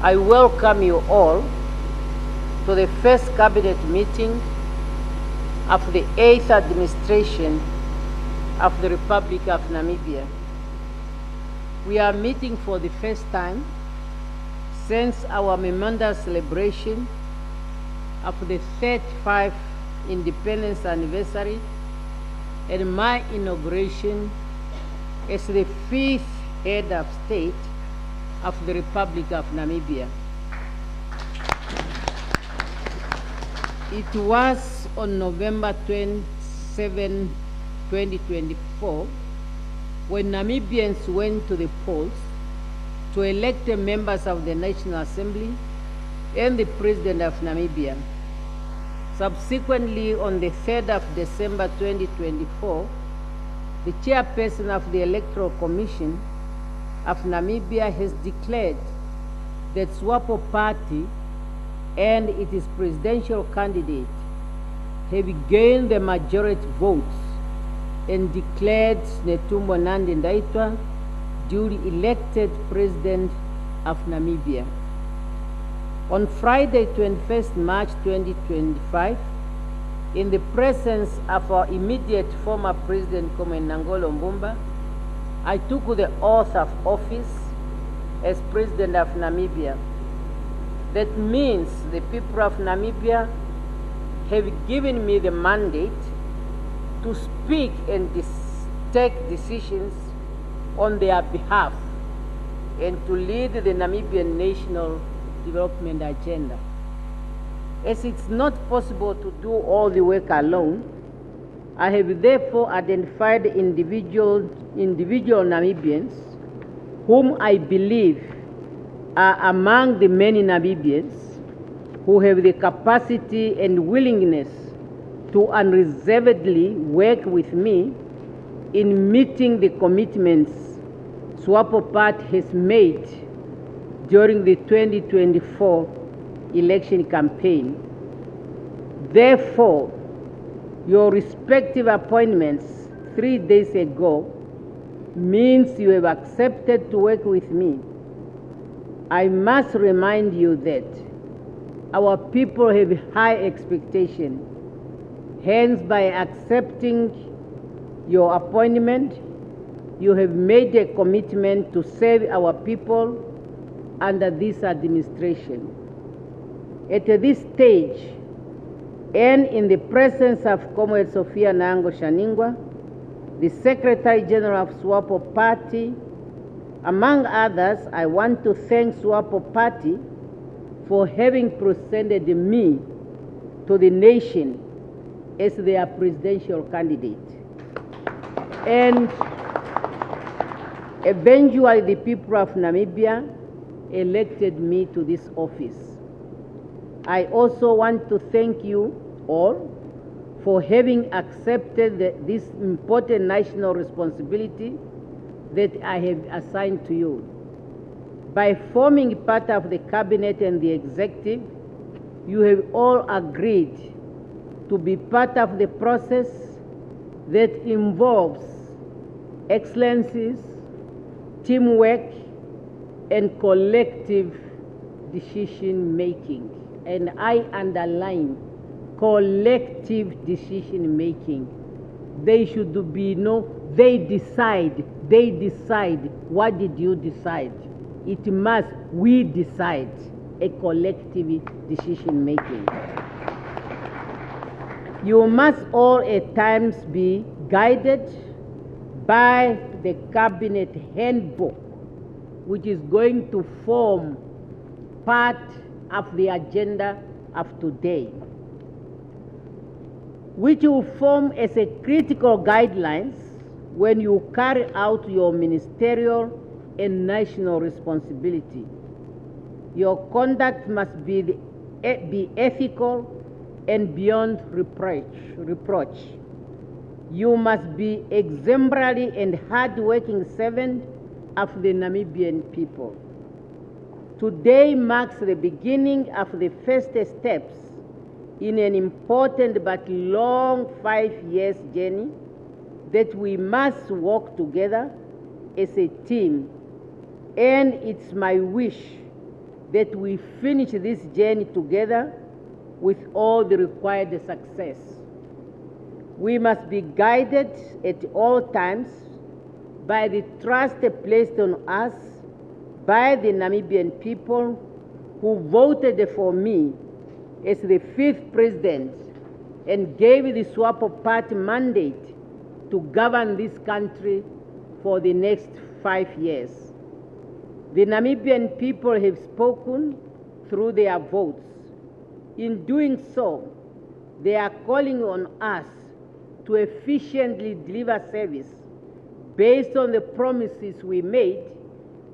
I welcome you all to the first cabinet meeting of the 8th administration of the Republic of Namibia. We are meeting for the first time since our memorandum celebration of the 35th independence anniversary and my inauguration as the 5th head of state of the Republic of Namibia. It was on November 27, 2024, when Namibians went to the polls to elect the members of the National Assembly and the President of Namibia. Subsequently, on the 3rd of December 2024, the chairperson of the Electoral Commission of Namibia has declared that SWAPO party and its presidential candidate have gained the majority votes and declared Netumbo duly elected President of Namibia. On Friday, 21st March 2025, in the presence of our immediate former President Nangolo Mbumba, I took the oath of office as President of Namibia. That means the people of Namibia have given me the mandate to speak and take decisions on their behalf and to lead the Namibian national development agenda. As it's not possible to do all the work alone, I have therefore identified individual Namibians whom I believe are among the many Namibians who have the capacity and willingness to unreservedly work with me in meeting the commitments SWAPO party has made during the 2024 election campaign. Therefore, your respective appointments 3 days ago means you have accepted to work with me. I must remind you that our people have high expectation. Hence, by accepting your appointment, you have made a commitment to serve our people under this administration. At this stage, and in the presence of Comrade Sophia Nango Shaningwa, the Secretary General of SWAPO Party, among others, I want to thank SWAPO Party for having presented me to the nation as their presidential candidate. And eventually the people of Namibia elected me to this office. I also want to thank you all for having accepted this important national responsibility that I have assigned to you. By forming part of the cabinet and the executive, you have all agreed to be part of the process that involves excellencies, teamwork, and collective decision making. And I underline collective decision making. They should be they decide. What did you decide? It must, we decide, a collective decision making. You must all at times be guided by the cabinet handbook, which is going to form part of the agenda of today, which will form as a critical guidelines when you carry out your ministerial and national responsibility. Your conduct must be ethical and beyond reproach. You must be exemplary and hard-working servant of the Namibian people. Today marks the beginning of the first steps in an important but long 5 years journey that we must walk together as a team. And it's my wish that we finish this journey together with all the required success. We must be guided at all times by the trust placed on us by the Namibian people who voted for me as the 5th president and gave the SWAPO party mandate to govern this country for the next 5 years. The Namibian people have spoken through their votes. In doing so, they are calling on us to efficiently deliver service based on the promises we made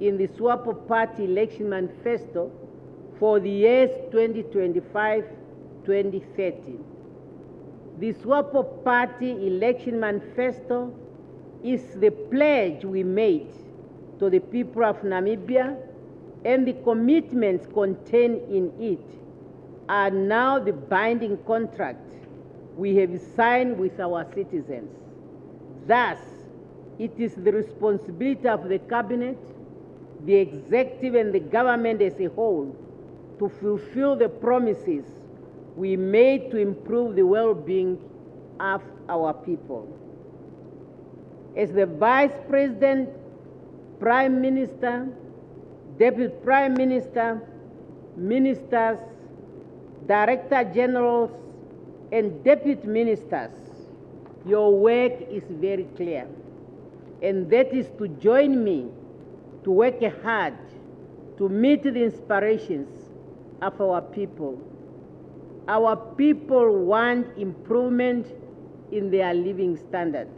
in the SWAPO party election manifesto for the years 2025-2030. The SWAPO party election manifesto is the pledge we made to the people of Namibia, and the commitments contained in it are now the binding contract we have signed with our citizens. Thus, it is the responsibility of the Cabinet, the Executive, and the government as a whole to fulfill the promises we made to improve the well-being of our people. As the Vice President, Prime Minister, Deputy Prime Minister, Ministers, Director Generals, and Deputy Ministers, your work is very clear, and that is to join me to work hard to meet the inspirations of our people. Our people want improvement in their living standards.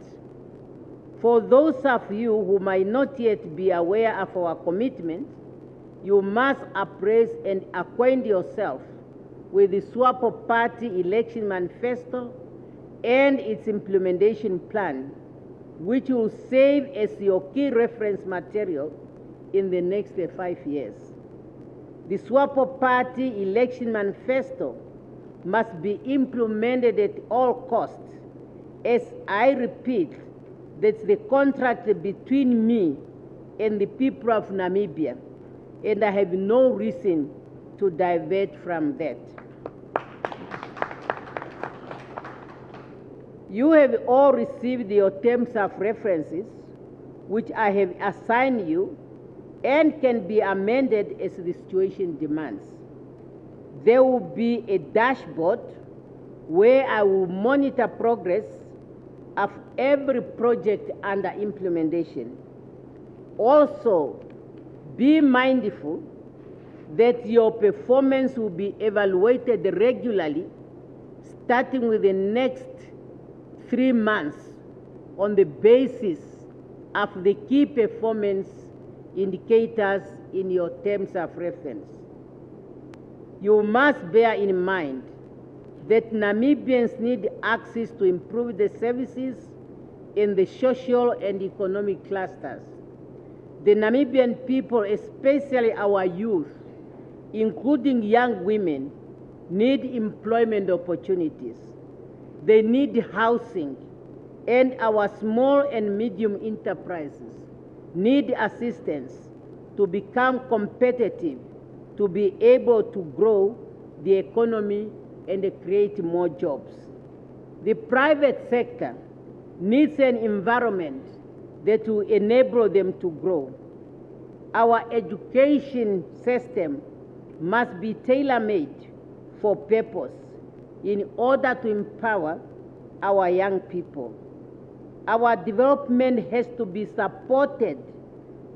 For those of you who might not yet be aware of our commitment, you must appraise and acquaint yourself with the SWAPO party election manifesto and its implementation plan, which will serve as your key reference material in the next 5 years. The SWAPO party election manifesto must be implemented at all costs, as I repeat, that's the contract between me and the people of Namibia, and I have no reason to divert from that. You have all received your terms of references, which I have assigned you and can be amended as the situation demands. There will be a dashboard where I will monitor progress of every project under implementation. Also, be mindful that your performance will be evaluated regularly, starting with the next 3 months on the basis of the key performance indicators in your terms of reference. You must bear in mind that Namibians need access to improve the services in the social and economic clusters. The Namibian people, especially our youth, including young women, need employment opportunities. They need housing, and our small and medium enterprises need assistance to become competitive, to be able to grow the economy and create more jobs. The private sector needs an environment that will enable them to grow. Our education system must be tailor-made for purpose in order to empower our young people. Our development has to be supported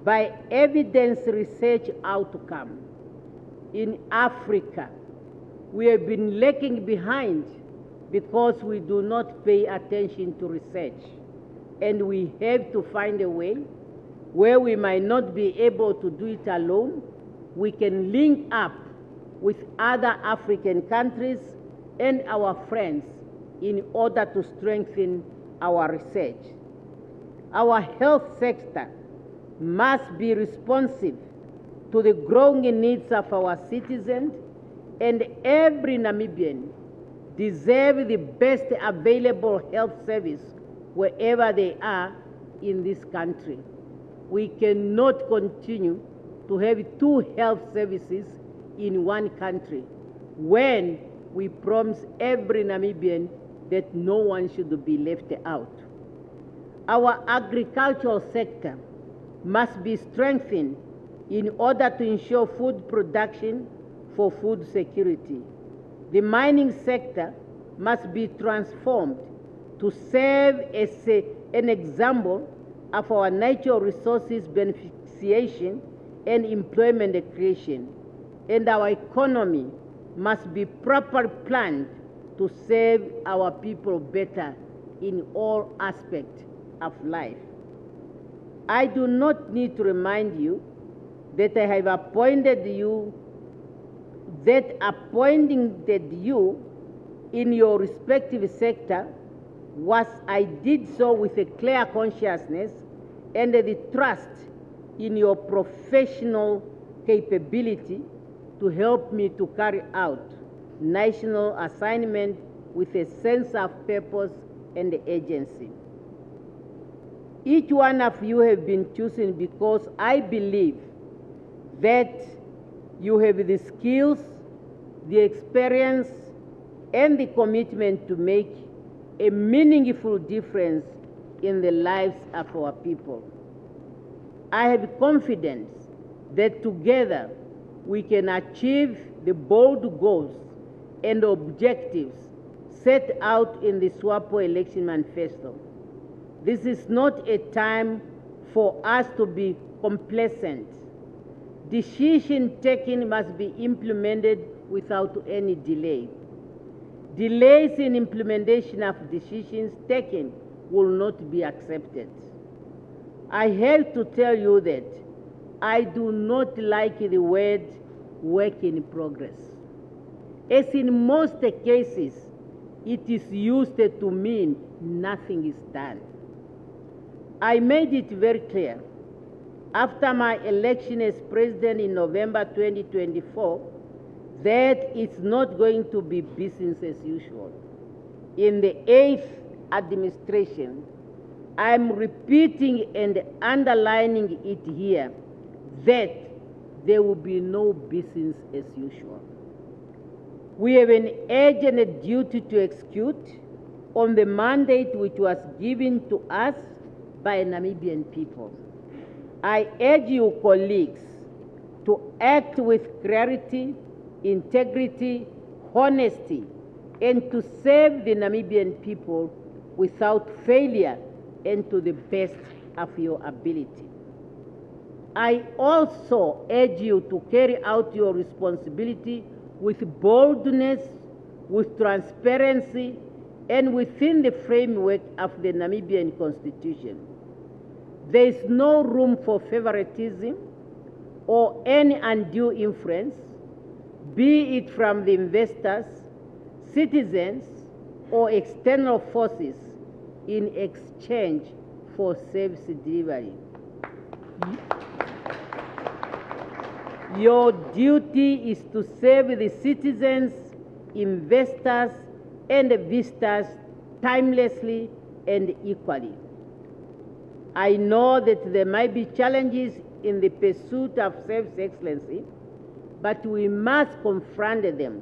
by evidence research outcome. In Africa, we have been lagging behind because we do not pay attention to research. And we have to find a way where we might not be able to do it alone. We can link up with other African countries and our friends in order to strengthen our research. Our health sector must be responsive to the growing needs of our citizens, and every Namibian deserves the best available health service wherever they are in this country. We cannot continue to have 2 health services in one country when we promise every Namibian that no one should be left out. Our agricultural sector must be strengthened in order to ensure food production for food security. The mining sector must be transformed to serve as an example of our natural resources beneficiation and employment creation. And our economy must be properly planned to serve our people better in all aspects of life. I do not need to remind you that I have appointed you, that appointing you in your respective sector I did so with a clear consciousness and the trust in your professional capability to help me to carry out national assignment with a sense of purpose and agency. Each one of you have been chosen because I believe that you have the skills, the experience, and the commitment to make a meaningful difference in the lives of our people. I have confidence that together we can achieve the bold goals and objectives set out in the SWAPO election manifesto. This is not a time for us to be complacent. Decision taking must be implemented without any delay. Delays in implementation of decisions taken will not be accepted. I have to tell you that I do not like the word work in progress. As in most cases, it is used to mean nothing is done. I made it very clear after my election as president in November 2024 that it's not going to be business as usual. In the 8th administration, I'm repeating and underlining it here that there will be no business as usual. We have an urgent duty to execute on the mandate which was given to us by Namibian people. I urge you, colleagues, to act with clarity, integrity, honesty, and to serve the Namibian people without failure and to the best of your ability. I also urge you to carry out your responsibility with boldness, with transparency, and within the framework of the Namibian Constitution. There is no room for favoritism or any undue influence, be it from the investors, citizens, or external forces in exchange for service delivery. Your duty is to serve the citizens, investors, and visitors timelessly and equally. I know that there might be challenges in the pursuit of service excellency, but we must confront them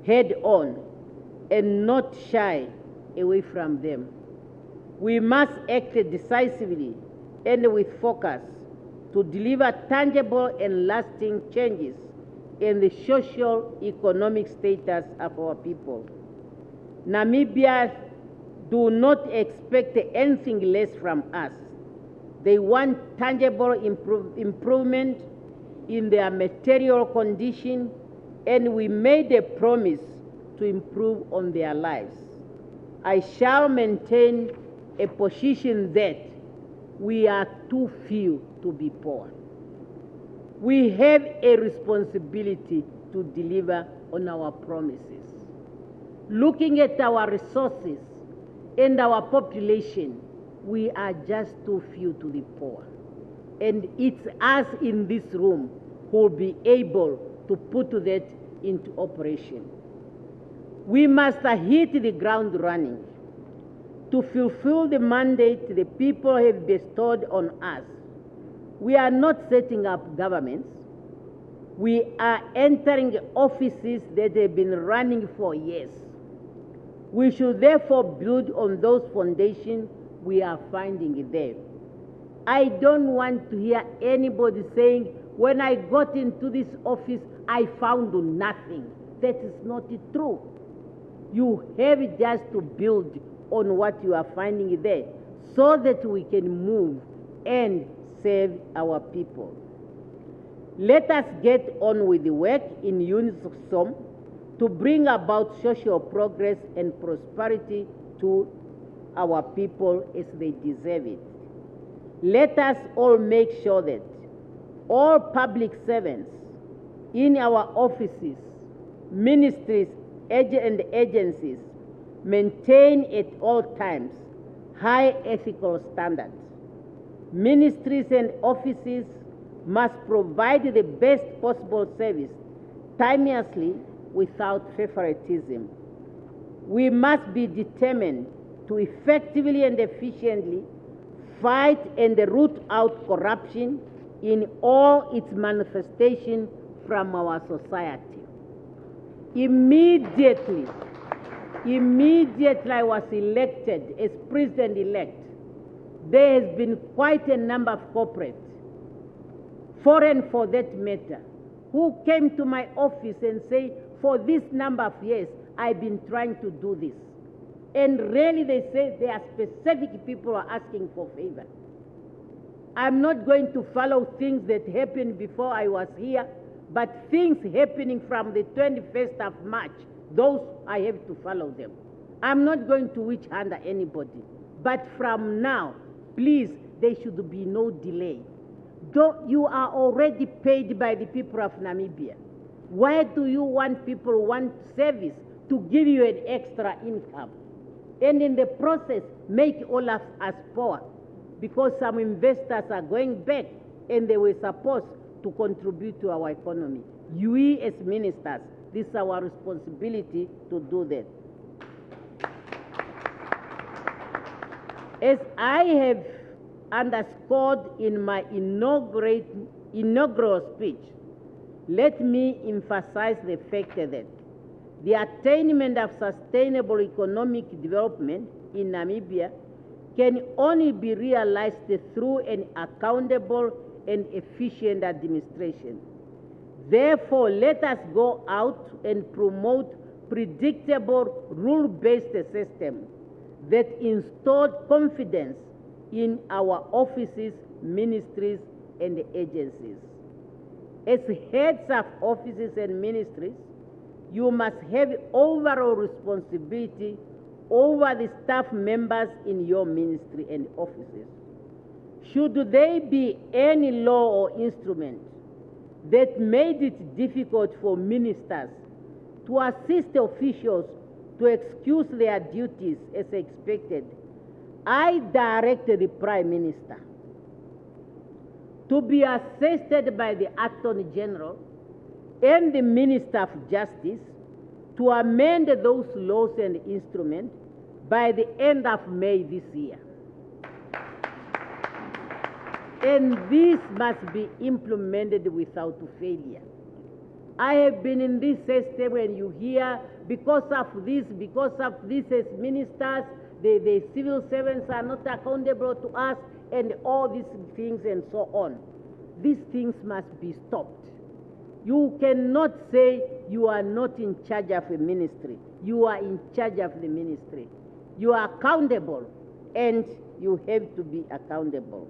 head on and not shy away from them. We must act decisively and with focus to deliver tangible and lasting changes in the socio-economic status of our people. Namibians do not expect anything less from us. They want tangible improvement in their material condition, and we made a promise to improve on their lives. I shall maintain a position that we are too few to be poor. We have a responsibility to deliver on our promises. Looking at our resources and our population, we are just too few to be poor. And it's us in this room who will be able to put that into operation. We must hit the ground running. To fulfill the mandate the people have bestowed on us, we are not setting up governments. We are entering offices that have been running for years. We should therefore build on those foundations we are finding there. I don't want to hear anybody saying, when I got into this office, I found nothing. That is not true. You have just to build on what you are finding there so that we can move and serve our people. Let us get on with the work in unison to bring about social progress and prosperity to our people as they deserve it. Let us all make sure that all public servants in our offices, ministries, and agencies maintain at all times high ethical standards. Ministries and offices must provide the best possible service timelessly without favoritism. We must be determined to effectively and efficiently fight and root out corruption in all its manifestations from our society. Immediately I was elected as president-elect, there has been quite a number of corporates, foreign for that matter, who came to my office and say, for this number of years, I've been trying to do this. And really they say there are specific people who are asking for favor. I'm not going to follow things that happened before I was here, but things happening from the 21st of March, those I have to follow them. I'm not going to witch hunt anybody. But from now, please, there should be no delay. You are already paid by the people of Namibia. Why do you want people who want service to give you an extra income? And in the process, make all of us poor, because some investors are going back and they were supposed to contribute to our economy. We as ministers, this is our responsibility to do that. As I have underscored in my inaugural speech, let me emphasize the fact that the attainment of sustainable economic development in Namibia can only be realized through an accountable and efficient administration. Therefore, let us go out and promote predictable, rule-based system that instills confidence in our offices, ministries, and agencies. As heads of offices and ministries, you must have overall responsibility over the staff members in your ministry and offices. Should there be any law or instrument that made it difficult for ministers to assist officials to excuse their duties as expected, I directed the Prime Minister to be assisted by the Attorney General and the Minister of Justice to amend those laws and instruments by the end of May this year. And this must be implemented without failure. I have been in this system when you hear, because of this as ministers, the civil servants are not accountable to us, and all these things and so on. These things must be stopped. You cannot say you are not in charge of a ministry. You are in charge of the ministry. You are accountable, and you have to be accountable.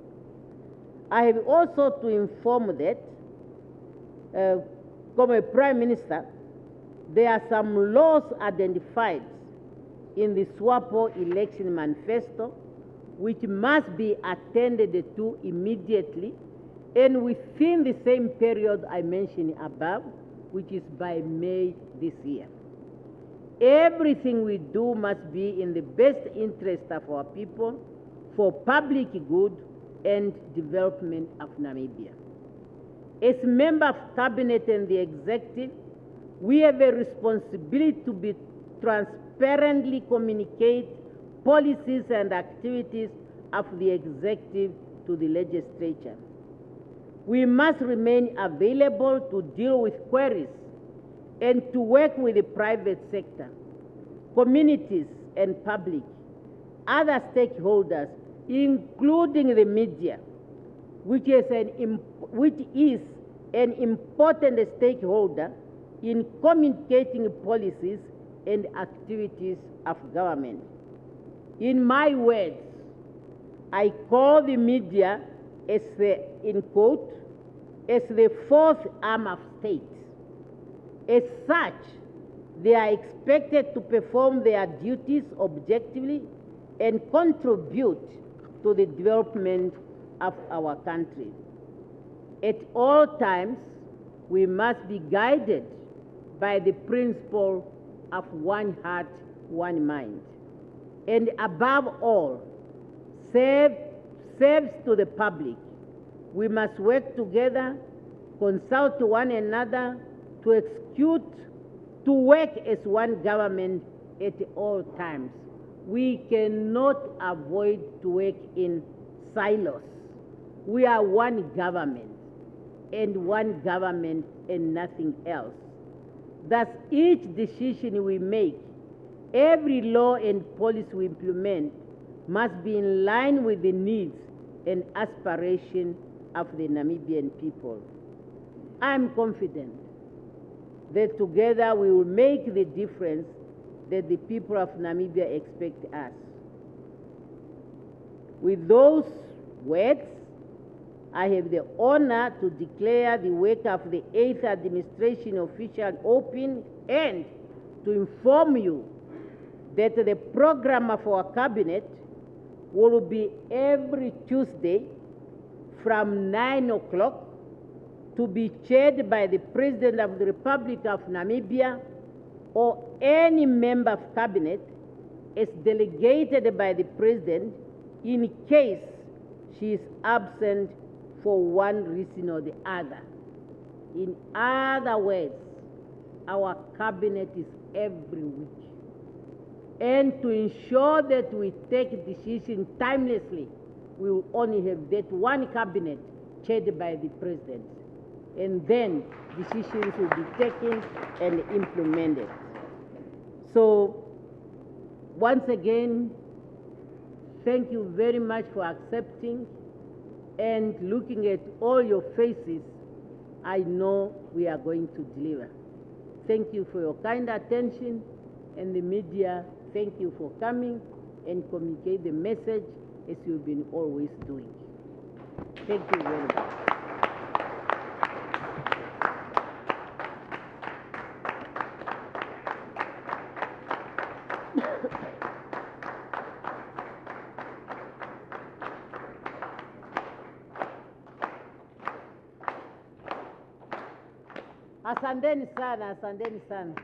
I have also to inform that, from a Prime Minister, there are some laws identified in the SWAPO election manifesto which must be attended to immediately and within the same period I mentioned above, which is by May this year. Everything we do must be in the best interest of our people for public good and development of Namibia. As member of Cabinet and the Executive, we have a responsibility to be transparently communicate policies and activities of the Executive to the Legislature. We must remain available to deal with queries and to work with the private sector, communities and public, other stakeholders, including the media, which is an important stakeholder in communicating policies and activities of government. In my words, I call the media as the, in quote, as the fourth arm of state. As such, they are expected to perform their duties objectively and contribute to the development of our country. At all times, we must be guided by the principle of one heart, one mind. And above all, serves to the public. We must work together, consult one another to work as one government at all times. We cannot avoid to work in silos. We are one government and nothing else. Thus, each decision we make, every law and policy we implement must be in line with the needs and aspirations of the Namibian people. I am confident that together we will make the difference that the people of Namibia expect us. With those words, I have the honor to declare the work of the 8th Administration Official open and to inform you that the program of our cabinet will be every Tuesday from 9 o'clock to be chaired by the President of the Republic of Namibia or any member of cabinet as delegated by the President in case she is absent for one reason or the other. In other words, our cabinet is every week. And to ensure that we take decisions timelessly, we will only have that one cabinet chaired by the President. And then decisions will be taken and implemented. So, once again, thank you very much for accepting, and looking at all your faces, I know we are going to deliver. Thank you for your kind attention, and the media, thank you for coming and communicate the message as you've been always doing. Thank you very much. Asanteni sana, asanteni sana.